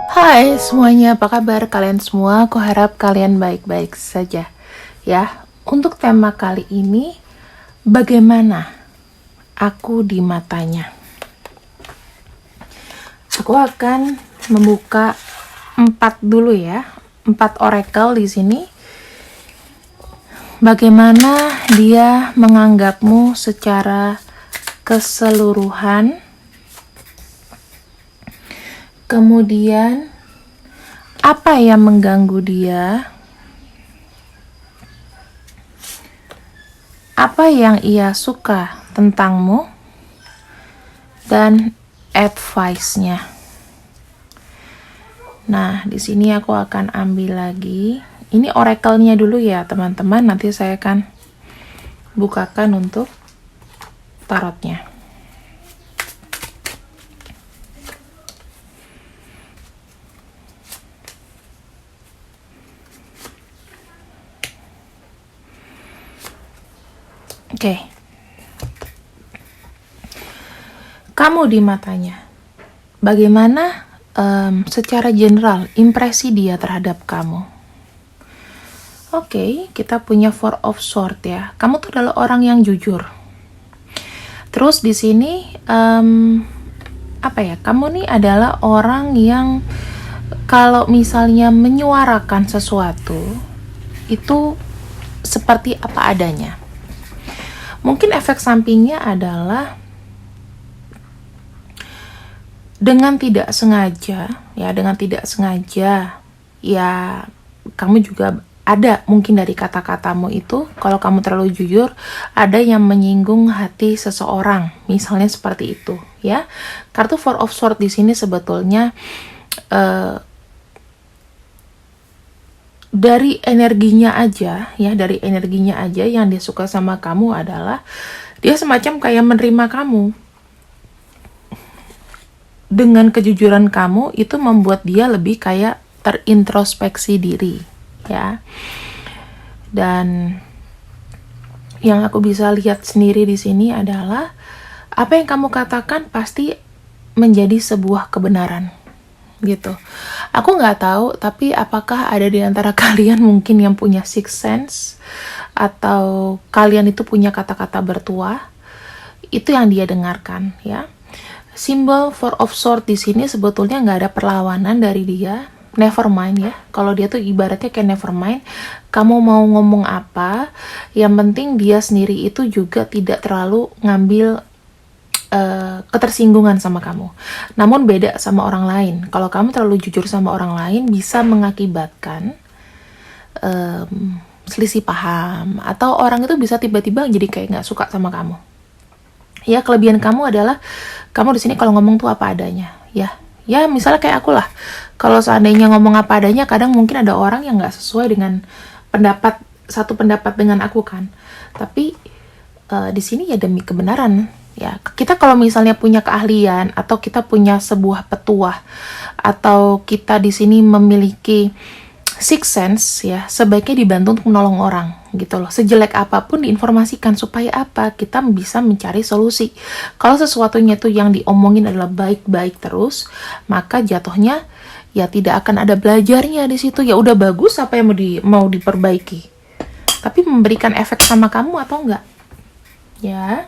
Hai semuanya, apa kabar kalian semua? Aku harap kalian baik-baik saja. Ya, untuk tema kali ini, bagaimana aku di matanya? Aku akan membuka 4 dulu ya, 4 oracle di sini. Bagaimana dia menganggapmu secara keseluruhan? Kemudian, apa yang mengganggu dia? Apa yang ia suka tentangmu? Dan advice-nya. Nah, di sini aku akan ambil lagi. Ini oracle-nya dulu ya, teman-teman. Nanti saya akan bukakan untuk tarotnya. Oke. Kamu di matanya. Bagaimana secara general impresi dia terhadap kamu? Oke, kita punya Four of Swords ya. Kamu tuh adalah orang yang jujur. Terus di sini kamu nih adalah orang yang kalau misalnya menyuarakan sesuatu itu seperti apa adanya. Mungkin efek sampingnya adalah dengan tidak sengaja ya kamu juga ada mungkin dari kata-katamu itu, kalau kamu terlalu jujur, ada yang menyinggung hati seseorang, misalnya seperti itu ya. Kartu Four of Swords di sini sebetulnya dari energinya aja yang dia suka sama kamu adalah dia semacam kayak menerima kamu. Dengan kejujuran kamu itu membuat dia lebih kayak terintrospeksi diri ya. Dan yang aku bisa lihat sendiri di sini adalah apa yang kamu katakan pasti menjadi sebuah kebenaran gitu. Aku nggak tahu, tapi apakah ada di antara kalian mungkin yang punya sixth sense atau kalian itu punya kata-kata bertuah, itu yang dia dengarkan ya. Simbol Four of Swords di sini sebetulnya nggak ada perlawanan dari dia. Never mind ya. Kalau dia tuh ibaratnya kayak never mind. Kamu mau ngomong apa, yang penting dia sendiri itu juga tidak terlalu ngambil ketersinggungan sama kamu. Namun beda sama orang lain. Kalau kamu terlalu jujur sama orang lain bisa mengakibatkan selisih paham, atau orang itu bisa tiba-tiba jadi kayak nggak suka sama kamu. Ya, kelebihan kamu adalah kamu di sini kalau ngomong tuh apa adanya ya. Ya misalnya kayak aku lah, kalau seandainya ngomong apa adanya, kadang mungkin ada orang yang nggak sesuai dengan satu pendapat dengan aku kan. Tapi di sini ya demi kebenaran ya. Kita kalau misalnya punya keahlian atau kita punya sebuah petuah atau kita di sini memiliki sixth sense ya, sebaiknya dibantu untuk menolong orang gitu loh. Sejelek apapun diinformasikan supaya apa? Kita bisa mencari solusi. Kalau sesuatunya tuh yang diomongin adalah baik-baik terus, maka jatuhnya ya tidak akan ada belajarnya di situ. Ya udah bagus, apa yang mau diperbaiki. Tapi memberikan efek sama kamu atau enggak? Ya.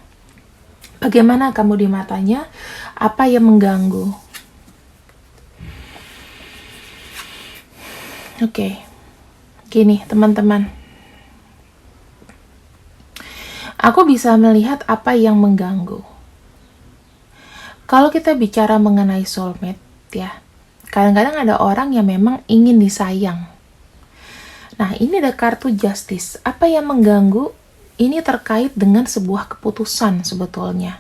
Bagaimana kamu di matanya? Apa yang mengganggu? Oke, gini teman-teman, aku bisa melihat apa yang mengganggu. Kalau kita bicara mengenai soulmate ya, kadang-kadang ada orang yang memang ingin disayang. Nah, ini ada kartu justice. Apa yang mengganggu? Ini terkait dengan sebuah keputusan sebetulnya.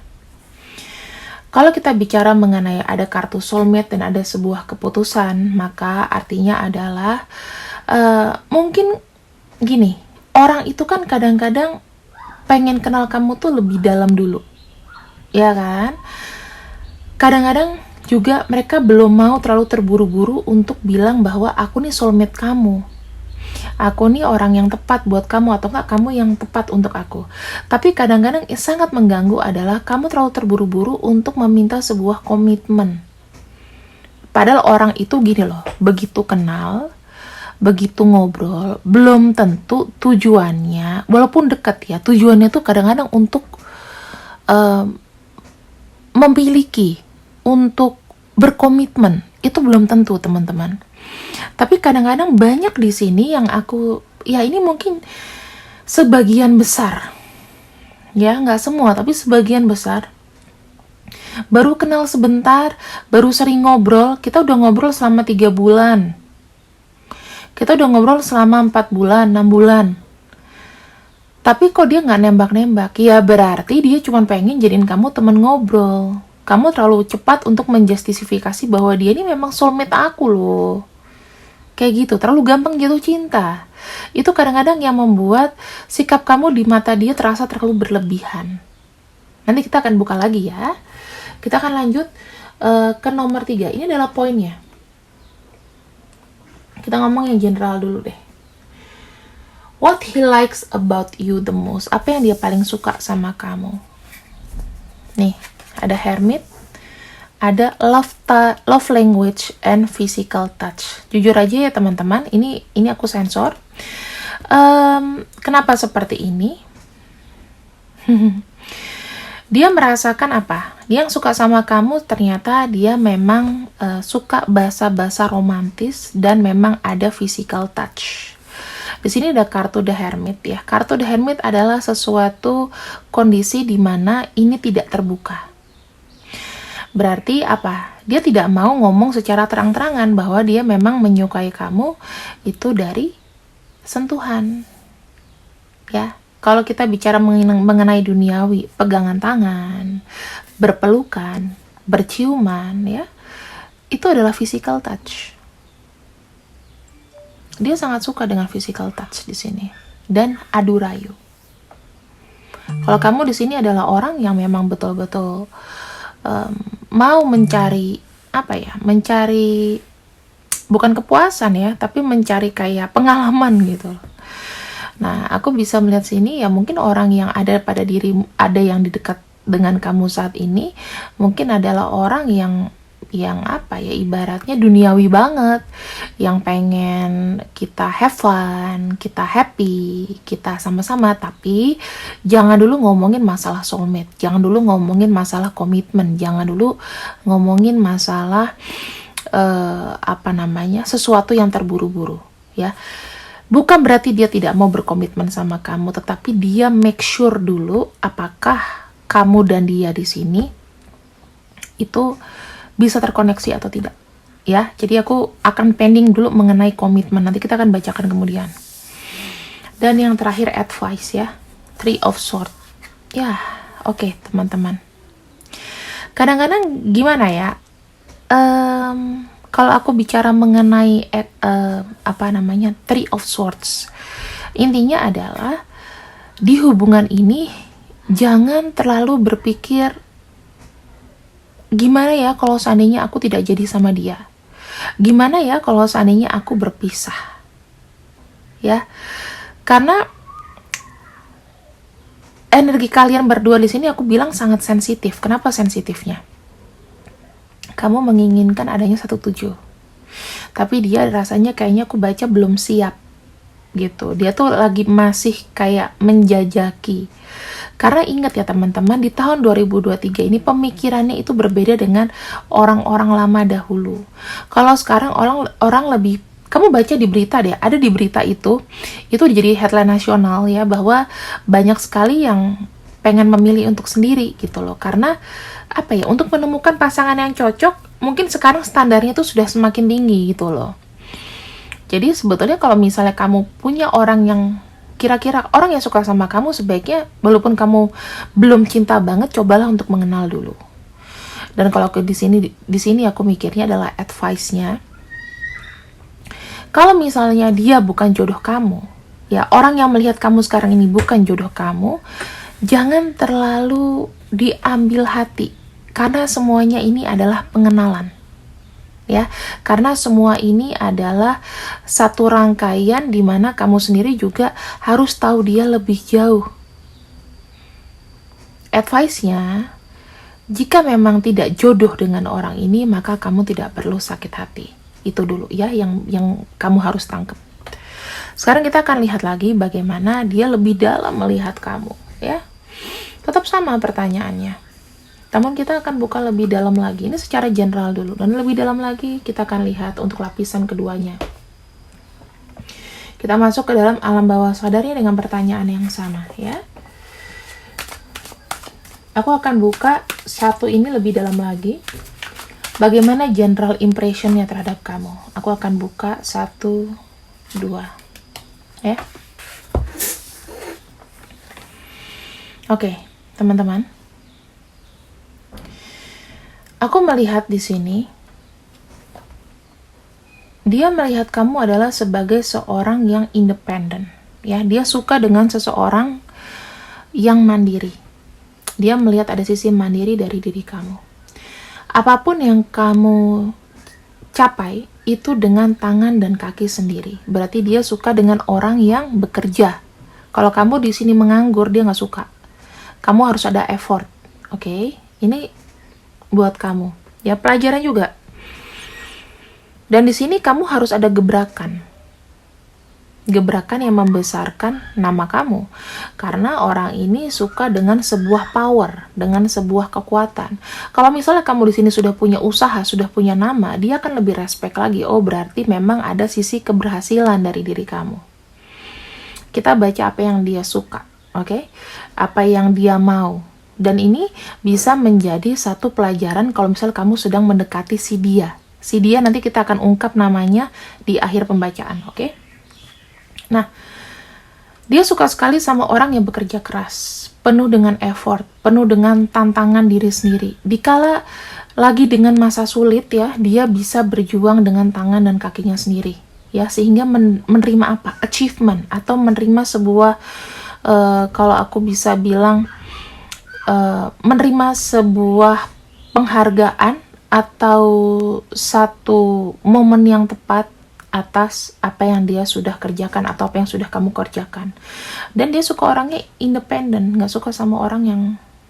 Kalau kita bicara mengenai ada kartu soulmate dan ada sebuah keputusan, maka artinya adalah mungkin gini, orang itu kan kadang-kadang pengen kenal kamu tuh lebih dalam dulu, ya kan? Kadang-kadang juga mereka belum mau terlalu terburu-buru untuk bilang bahwa aku nih soulmate kamu. Aku nih orang yang tepat buat kamu, atau enggak kamu yang tepat untuk aku. Tapi kadang-kadang sangat mengganggu adalah kamu terlalu terburu-buru untuk meminta sebuah komitmen. Padahal orang itu gini loh, begitu kenal, begitu ngobrol, belum tentu tujuannya, walaupun dekat ya, tujuannya tuh kadang-kadang untuk memiliki, untuk berkomitmen, itu belum tentu teman-teman. Tapi kadang-kadang banyak di sini yang aku, ya ini mungkin sebagian besar, ya nggak semua, tapi sebagian besar, baru kenal sebentar, baru sering ngobrol, kita udah ngobrol selama 3 bulan, kita udah ngobrol selama 4 bulan, 6 bulan, tapi kok dia nggak nembak-nembak, ya berarti dia cuma pengen jadiin kamu temen ngobrol. Kamu terlalu cepat untuk menjustifikasi bahwa dia ini memang soulmate aku loh. Kayak gitu, terlalu gampang jatuh cinta. Itu kadang-kadang yang membuat sikap kamu di mata dia terasa terlalu berlebihan. Nanti kita akan buka lagi ya. Kita akan lanjut ke nomor 3. Ini adalah poinnya. Kita ngomong yang general dulu deh. What he likes about you the most. Apa yang dia paling suka sama kamu? Nih, ada hermit, ada love language and physical touch. Jujur aja ya teman-teman, ini aku sensor. Kenapa seperti ini? Dia merasakan apa? Dia yang suka sama kamu ternyata dia memang suka bahasa-bahasa romantis dan memang ada physical touch. Di sini ada kartu The Hermit ya. Kartu The Hermit adalah sesuatu kondisi di mana ini tidak terbuka. Berarti apa? Dia tidak mau ngomong secara terang-terangan bahwa dia memang menyukai kamu itu dari sentuhan. Ya, kalau kita bicara mengenai duniawi, pegangan tangan, berpelukan, berciuman ya, itu adalah physical touch. Dia sangat suka dengan physical touch di sini dan adu rayu. Kalau kamu di sini adalah orang yang memang betul-betul mau mencari apa ya? Mencari bukan kepuasan ya, tapi mencari kayak pengalaman gitu. Nah, aku bisa melihat sini ya mungkin orang yang ada pada diri, ada yang di dekat dengan kamu saat ini, mungkin adalah orang yang apa ya, ibaratnya duniawi banget, yang pengen kita have fun, kita happy, kita sama-sama, tapi jangan dulu ngomongin masalah soulmate, jangan dulu ngomongin masalah komitmen, jangan dulu ngomongin masalah sesuatu yang terburu-buru ya. Bukan berarti dia tidak mau berkomitmen sama kamu, tetapi dia make sure dulu apakah kamu dan dia di sini itu bisa terkoneksi atau tidak ya. Jadi aku akan pending dulu mengenai komitmen, nanti kita akan bacakan kemudian. Dan yang terakhir advice ya, 3 of Swords ya. Oke, teman-teman, kadang-kadang gimana ya, kalau aku bicara mengenai 3 of Swords, intinya adalah di hubungan ini jangan terlalu berpikir gimana ya kalau seandainya aku tidak jadi sama dia? Gimana ya kalau seandainya aku berpisah? Ya. Karena energi kalian berdua di sini aku bilang sangat sensitif. Kenapa sensitifnya? Kamu menginginkan adanya satu tujuan. Tapi dia rasanya kayaknya aku baca belum siap gitu. Dia tuh lagi masih kayak menjajaki. Karena ingat ya teman-teman, di tahun 2023 ini pemikirannya itu berbeda dengan orang-orang lama dahulu. Kalau sekarang orang lebih, kamu baca di berita deh, ada di berita itu jadi headline nasional ya, bahwa banyak sekali yang pengen memilih untuk sendiri gitu loh. Karena apa ya, untuk menemukan pasangan yang cocok, mungkin sekarang standarnya tuh sudah semakin tinggi gitu loh. Jadi sebetulnya kalau misalnya kamu punya orang yang kira-kira orang yang suka sama kamu, sebaiknya walaupun kamu belum cinta banget, cobalah untuk mengenal dulu. Dan kalau di sini aku mikirnya adalah advice-nya, kalau misalnya dia bukan jodoh kamu, ya orang yang melihat kamu sekarang ini bukan jodoh kamu, jangan terlalu diambil hati, karena semuanya ini adalah pengenalan. Ya, karena semua ini adalah satu rangkaian di mana kamu sendiri juga harus tahu dia lebih jauh. Advice-nya, Jika memang tidak jodoh dengan orang ini, maka kamu tidak perlu sakit hati. Itu dulu ya yang kamu harus tangkap. Sekarang kita akan lihat lagi bagaimana dia lebih dalam melihat kamu, ya. Tetap sama pertanyaannya. Namun kita akan buka lebih dalam lagi. Ini secara general dulu, dan lebih dalam lagi kita akan lihat untuk lapisan keduanya. Kita masuk ke dalam alam bawah sadarnya dengan pertanyaan yang sama, ya. Aku akan buka satu ini lebih dalam lagi. Bagaimana general impressionnya terhadap kamu? Aku akan buka 1, 2, ya. Oke, teman-teman. Aku melihat di sini, dia melihat kamu adalah sebagai seorang yang independen. Ya, dia suka dengan seseorang yang mandiri. Dia melihat ada sisi mandiri dari diri kamu. Apapun yang kamu capai itu dengan tangan dan kaki sendiri. Berarti dia suka dengan orang yang bekerja. Kalau kamu di sini menganggur, dia nggak suka. Kamu harus ada effort, oke? Ini buat kamu, ya, pelajaran juga. Dan di sini kamu harus ada gebrakan yang membesarkan nama kamu, karena orang ini suka dengan sebuah power, dengan sebuah kekuatan. Kalau misalnya kamu di sini sudah punya usaha, sudah punya nama, dia akan lebih respect lagi. Oh, berarti memang ada sisi keberhasilan dari diri kamu. Kita baca apa yang dia suka, oke? Apa yang dia mau. Dan ini bisa menjadi satu pelajaran kalau misalnya kamu sedang mendekati si dia. Si dia nanti kita akan ungkap namanya di akhir pembacaan, oke? Nah, dia suka sekali sama orang yang bekerja keras, penuh dengan effort, penuh dengan tantangan diri sendiri. Dikala lagi dengan masa sulit ya, dia bisa berjuang dengan tangan dan kakinya sendiri. Ya, sehingga menerima apa? Achievement, atau menerima sebuah, kalau aku bisa bilang, menerima sebuah penghargaan atau satu momen yang tepat atas apa yang dia sudah kerjakan atau apa yang sudah kamu kerjakan. Dan dia suka orangnya independen, nggak suka sama orang yang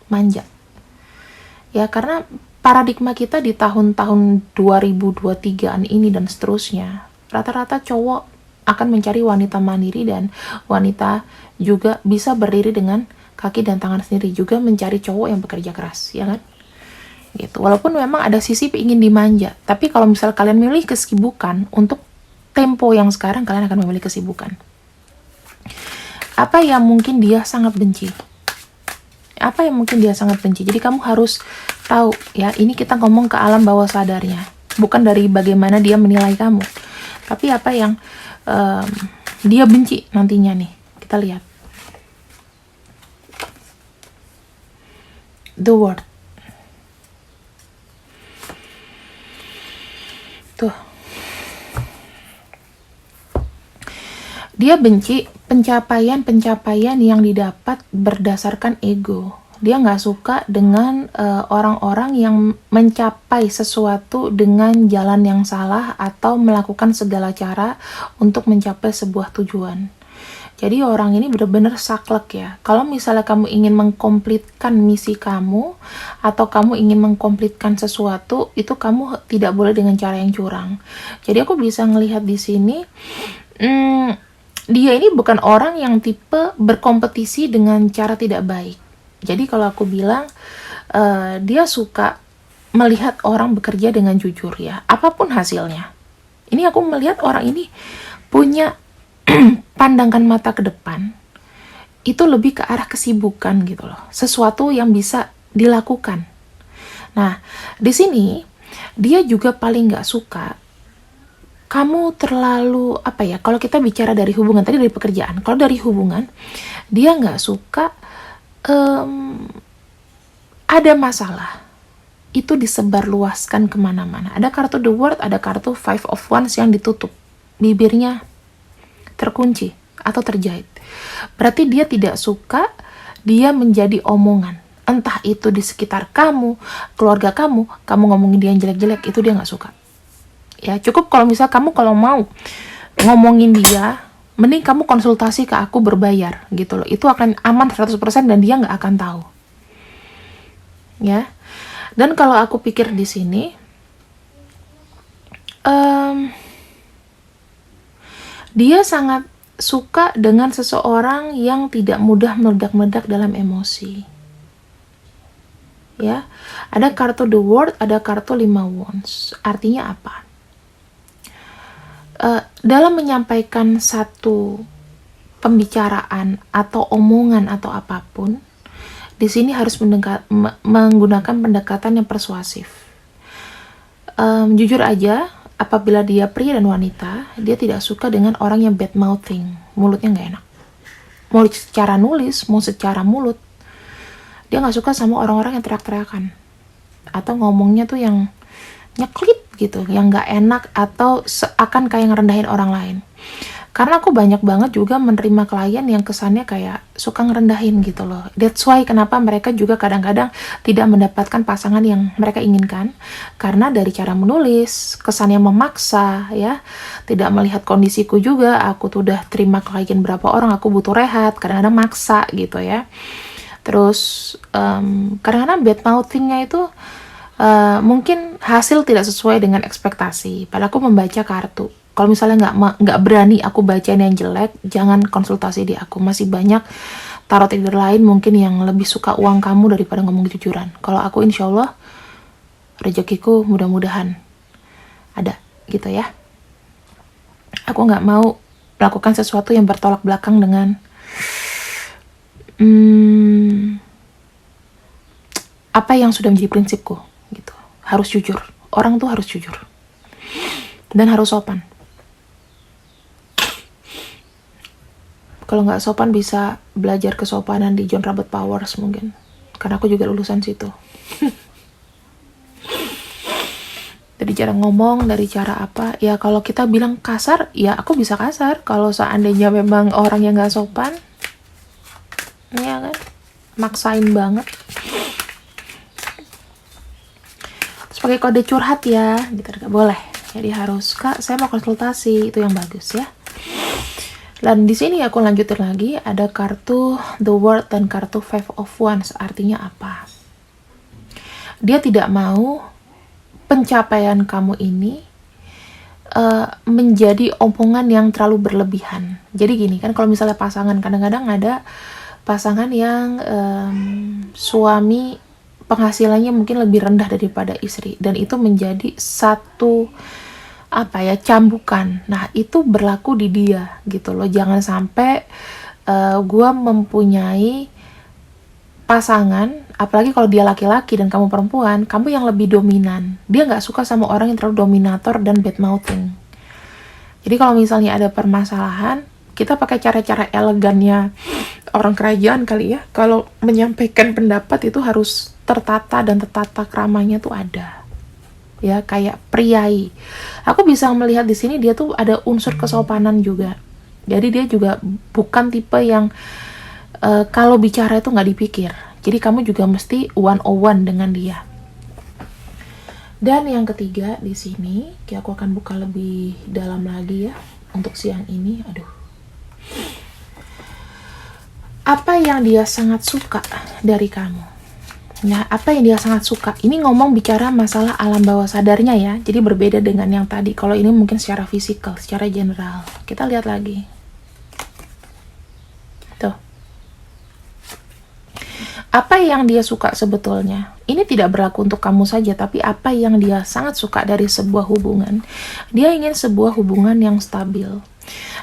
manja. Ya, karena paradigma kita di tahun-tahun 2023-an ini dan seterusnya, rata-rata cowok akan mencari wanita mandiri, dan wanita juga bisa berdiri dengan kaki dan tangan sendiri, juga mencari cowok yang bekerja keras, ya kan? Gitu. Walaupun memang ada sisi ingin dimanja, tapi kalau misal kalian memilih kesibukan untuk tempo yang sekarang, kalian akan memilih kesibukan. Apa yang mungkin dia sangat benci? Apa yang mungkin dia sangat benci? Jadi kamu harus tahu, ya, ini kita ngomong ke alam bawah sadarnya, bukan dari bagaimana dia menilai kamu, tapi apa yang dia benci nantinya nih. Kita lihat. The World. Tuh. Dia benci pencapaian yang didapat berdasarkan ego. Dia nggak suka dengan orang-orang yang mencapai sesuatu dengan jalan yang salah atau melakukan segala cara untuk mencapai sebuah tujuan. Jadi orang ini benar-benar saklek ya. Kalau misalnya kamu ingin mengkomplitkan misi kamu atau kamu ingin mengkomplitkan sesuatu, itu kamu tidak boleh dengan cara yang curang. Jadi aku bisa ngelihat di sini, dia ini bukan orang yang tipe berkompetisi dengan cara tidak baik. Jadi kalau aku bilang, dia suka melihat orang bekerja dengan jujur ya, apapun hasilnya. Ini aku melihat orang ini punya pandangan mata ke depan, itu lebih ke arah kesibukan gitu loh, sesuatu yang bisa dilakukan. Nah, di sini dia juga paling nggak suka kamu terlalu, apa ya, kalau kita bicara dari hubungan, tadi dari pekerjaan, kalau dari hubungan, dia nggak suka ada masalah, itu disebarluaskan kemana-mana. Ada kartu The World, ada kartu Five of Wands yang ditutup, bibirnya terkunci atau terjahit. Berarti dia tidak suka dia menjadi omongan. Entah itu di sekitar kamu, keluarga kamu ngomongin dia yang jelek-jelek, itu dia nggak suka. Ya, cukup kalau misal kamu kalau mau ngomongin dia, mending kamu konsultasi ke aku berbayar gitu loh. Itu akan aman 100% dan dia nggak akan tahu. Ya. Dan kalau aku pikir di sini, dia sangat suka dengan seseorang yang tidak mudah meledak-meledak dalam emosi. Ya, ada kartu The World, ada kartu 5 Wands. Artinya apa? Dalam menyampaikan satu pembicaraan atau omongan atau apapun, di sini harus menggunakan pendekatan yang persuasif. Jujur aja, apabila dia pria dan wanita, dia tidak suka dengan orang yang bad mouthing, mulutnya nggak enak. Mau secara nulis, mau secara mulut, dia nggak suka sama orang-orang yang teriak-teriakan atau ngomongnya tuh yang nyeklit gitu, yang nggak enak atau seakan kayak ngerendahin orang lain. Karena aku banyak banget juga menerima klien yang kesannya kayak suka ngerendahin gitu loh. That's why kenapa mereka juga kadang-kadang tidak mendapatkan pasangan yang mereka inginkan. Karena dari cara menulis, kesannya memaksa ya. Tidak melihat kondisiku juga, aku tuh udah terima klien berapa orang, aku butuh rehat, kadang-kadang maksa gitu ya. Terus kadang-kadang bad mouthingnya itu mungkin hasil tidak sesuai dengan ekspektasi. Padahal aku membaca kartu. Kalau misalnya nggak berani aku bacain yang jelek, jangan konsultasi di aku. Masih banyak tarot reader lain mungkin yang lebih suka uang kamu daripada ngomong kejujuran. Kalau aku insya Allah rezekiku mudah-mudahan ada gitu ya. Aku nggak mau melakukan sesuatu yang bertolak belakang dengan apa yang sudah menjadi prinsipku gitu. Harus jujur. Orang tuh harus jujur dan harus sopan. Kalau nggak sopan bisa belajar kesopanan di John Robert Powers mungkin. Karena aku juga lulusan situ. Dari cara ngomong, dari cara apa. Ya kalau kita bilang kasar, ya aku bisa kasar. Kalau seandainya memang orang yang nggak sopan, ya kan, maksain banget. Sebagai kode curhat ya, gitu nggak boleh. Jadi harus, Kak, saya mau konsultasi, itu yang bagus ya. Dan di sini aku lanjutin lagi, ada kartu The World dan kartu Five of Wands. Artinya apa? Dia tidak mau pencapaian kamu ini menjadi omongan yang terlalu berlebihan. Jadi gini kan, kalau misalnya pasangan, kadang-kadang ada pasangan yang suami penghasilannya mungkin lebih rendah daripada istri, dan itu menjadi satu cambukan. Nah, itu berlaku di dia gitu loh. Jangan sampai gue mempunyai pasangan, apalagi kalau dia laki-laki dan kamu perempuan, kamu yang lebih dominan. Dia nggak suka sama orang yang terlalu dominator dan bad mouthing. Jadi kalau misalnya ada permasalahan, kita pakai cara-cara elegannya orang kerajaan kali ya. Kalau menyampaikan pendapat itu harus tertata dan tertata keramanya tuh ada. Ya, kayak priai. Aku bisa melihat di sini dia tuh ada unsur kesopanan juga. Jadi dia juga bukan tipe yang kalau bicara itu nggak dipikir. Jadi kamu juga mesti one-on-one dengan dia. Dan yang ketiga di sini, aku akan buka lebih dalam lagi ya untuk siang ini. Apa yang dia sangat suka dari kamu? Nah, apa yang dia sangat suka? Ini ngomong bicara masalah alam bawah sadarnya ya. Jadi berbeda dengan yang tadi. Kalau ini mungkin secara fisikal, secara general. Kita lihat lagi. Tuh. Apa yang dia suka sebetulnya? Ini tidak berlaku untuk kamu saja, tapi apa yang dia sangat suka dari sebuah hubungan? Dia ingin sebuah hubungan yang stabil.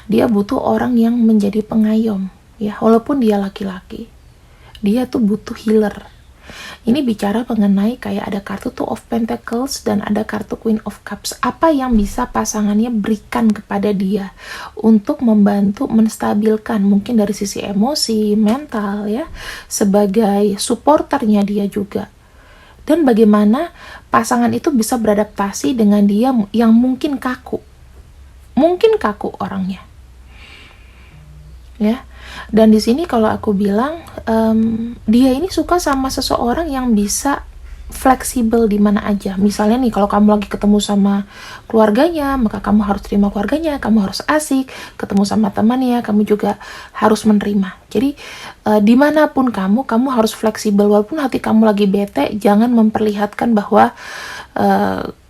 Dia butuh orang yang menjadi pengayom. Ya, walaupun dia laki-laki. Dia tuh butuh healer. Ini bicara mengenai kayak ada kartu Two of Pentacles dan ada kartu Queen of Cups. Apa yang bisa pasangannya berikan kepada dia untuk membantu menstabilkan mungkin dari sisi emosi, mental ya, sebagai supporternya dia juga. Dan bagaimana pasangan itu bisa beradaptasi dengan dia yang mungkin kaku. Mungkin kaku orangnya. Ya. Dan di sini kalau aku bilang dia ini suka sama seseorang yang bisa fleksibel di mana aja. Misalnya nih, kalau kamu lagi ketemu sama keluarganya, maka kamu harus terima keluarganya, kamu harus asik, ketemu sama temannya, kamu juga harus menerima. Jadi, dimanapun kamu harus fleksibel. Walaupun hati kamu lagi bete, jangan memperlihatkan bahwa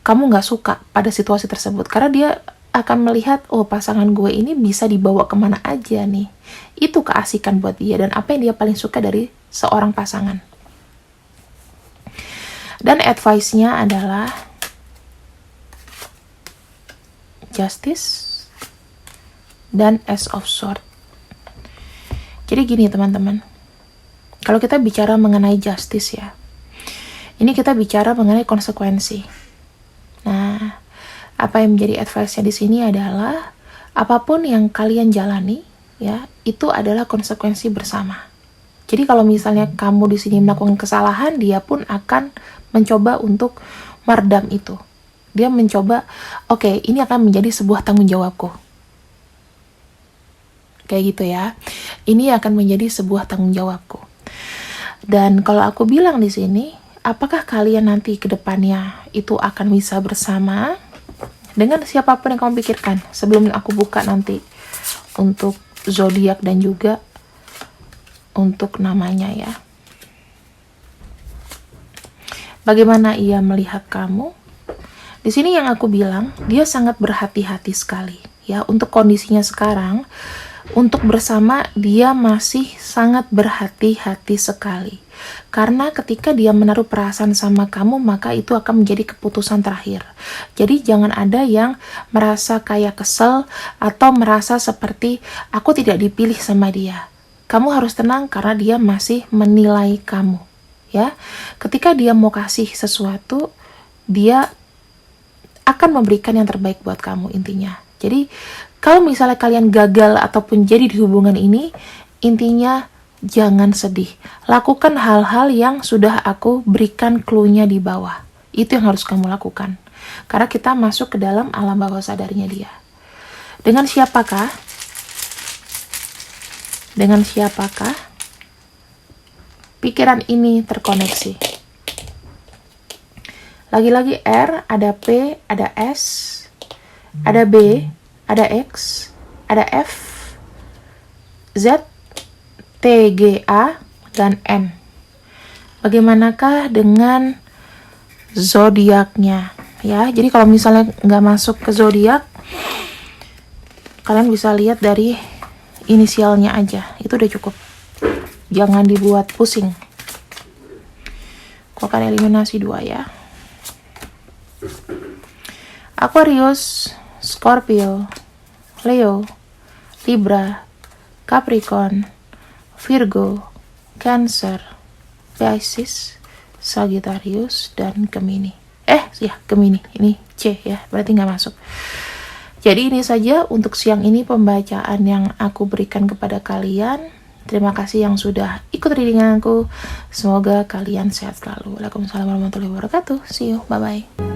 kamu nggak suka pada situasi tersebut. Karena dia akan melihat, oh pasangan gue ini bisa dibawa kemana aja nih. Itu keasikan buat dia, dan apa yang dia paling suka dari seorang pasangan. Dan advice-nya adalah Justice dan Ace of Swords. Jadi gini teman-teman, kalau kita bicara mengenai justice ya, ini kita bicara mengenai konsekuensi. Nah, apa yang menjadi advice-nya di sini adalah apapun yang kalian jalani ya, itu adalah konsekuensi bersama. Jadi kalau misalnya kamu di sini melakukan kesalahan, dia pun akan mencoba untuk meredam itu. Dia mencoba, oke, ini akan menjadi sebuah tanggung jawabku. Kayak gitu ya. Ini akan menjadi sebuah tanggung jawabku. Dan kalau aku bilang di sini, apakah kalian nanti ke depannya itu akan bisa bersama dengan siapapun yang kamu pikirkan? Sebelum aku buka nanti untuk zodiak dan juga untuk namanya ya. Bagaimana ia melihat kamu? Di sini yang aku bilang, dia sangat berhati-hati sekali ya untuk kondisinya sekarang. Untuk bersama dia masih sangat berhati-hati sekali. Karena ketika dia menaruh perasaan sama kamu, maka itu akan menjadi keputusan terakhir. Jadi jangan ada yang merasa kayak kesel atau merasa seperti aku tidak dipilih sama dia. Kamu harus tenang karena dia masih menilai kamu. Ya, ketika dia mau kasih sesuatu, dia akan memberikan yang terbaik buat kamu intinya. Jadi, kalau misalnya kalian gagal ataupun jadi di hubungan ini, intinya jangan sedih. Lakukan hal-hal yang sudah aku berikan clue-nya di bawah. Itu yang harus kamu lakukan. Karena kita masuk ke dalam alam bawah sadarnya dia. Dengan siapakah? Dengan siapakah pikiran ini terkoneksi? Lagi-lagi R, ada P, ada S, ada B, ada X, ada F, Z, T, G, A, dan N. Bagaimanakah dengan zodiaknya? Ya, jadi kalau misalnya nggak masuk ke zodiak, kalian bisa lihat dari inisialnya aja. Itu udah cukup. Jangan dibuat pusing. Aku akan eliminasi 2 ya. Aquarius, Scorpio, Leo, Libra, Capricorn, Virgo, Cancer, Pisces, Sagittarius, dan Gemini. Gemini. Ini C ya, berarti nggak masuk. Jadi ini saja untuk siang ini pembacaan yang aku berikan kepada kalian. Terima kasih yang sudah ikut readinganku. Semoga kalian sehat selalu. Waalaikumsalam warahmatullahi wabarakatuh. See you. Bye-bye.